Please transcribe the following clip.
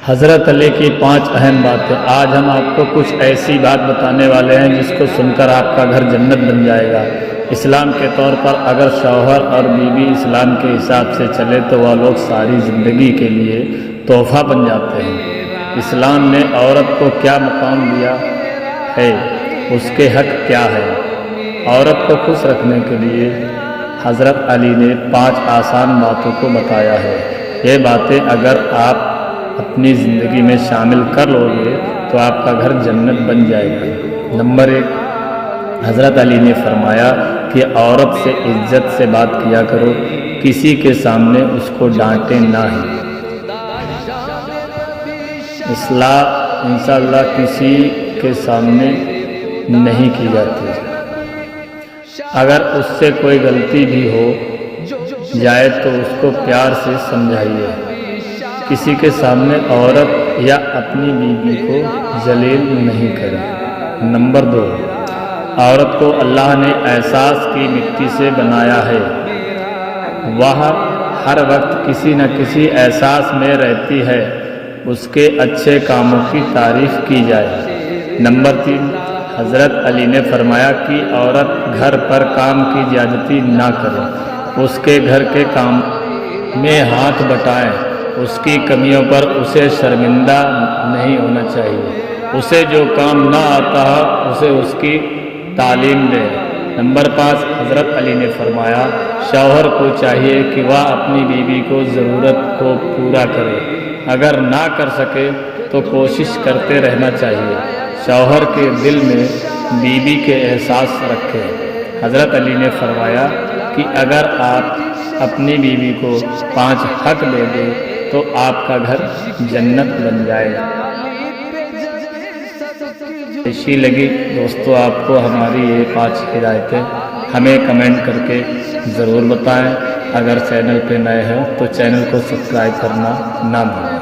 حضرت علی کی 5 اہم باتیں۔ آج ہم آپ کو کچھ ایسی بات بتانے والے ہیں جس کو سن کر آپ کا گھر جنت بن جائے گا۔ اسلام کے طور پر اگر شوہر اور بیوی اسلام کے حساب سے چلے تو وہ لوگ ساری زندگی کے لیے تحفہ بن جاتے ہیں۔ اسلام نے عورت کو کیا مقام دیا ہے، اس کے حق کیا ہے۔ عورت کو خوش رکھنے کے لیے حضرت علی نے 5 آسان باتوں کو بتایا ہے۔ یہ باتیں اگر آپ اپنی زندگی میں شامل کر لو گے تو آپ کا گھر جنت بن جائے گا۔ نمبر 1، حضرت علی نے فرمایا کہ عورت سے عزت سے بات کیا کرو، کسی کے سامنے اس کو ڈانٹے نہ ہی۔ اصلاح انشاءاللہ کسی کے سامنے نہیں کی جاتی۔ اگر اس سے کوئی غلطی بھی ہو جائے تو اس کو پیار سے سمجھائیے۔ کسی کے سامنے عورت یا اپنی بیوی کو ذلیل نہیں کرے۔ نمبر 2، عورت کو اللہ نے احساس کی مٹی سے بنایا ہے، وہ ہر وقت کسی نہ کسی احساس میں رہتی ہے، اس کے اچھے کاموں کی تعریف کی جائے۔ نمبر 3، حضرت علی نے فرمایا کہ عورت گھر پر کام کی زیادتی نہ کرے، اس کے گھر کے کام میں ہاتھ بٹائیں، اس کی کمیوں پر اسے شرمندہ نہیں ہونا چاہیے، اسے جو کام نہ آتا ہے اسے اس کی تعلیم دے۔ نمبر 5، حضرت علی نے فرمایا شوہر کو چاہیے کہ وہ اپنی بیوی کو ضرورت کو پورا کرے، اگر نہ کر سکے تو کوشش کرتے رہنا چاہیے، شوہر کے دل میں بیوی کے احساس رکھے۔ حضرت علی نے فرمایا کہ اگر آپ اپنی بیوی کو 5 حق دے دیں تو آپ کا گھر جنت بن جائے گا۔ اچھی لگی دوستو آپ کو ہماری یہ 5 ہدایتیں، ہمیں کمنٹ کر کے ضرور بتائیں۔ اگر چینل پہ نئے ہیں تو چینل کو سبسکرائب کرنا نہ بھولیں۔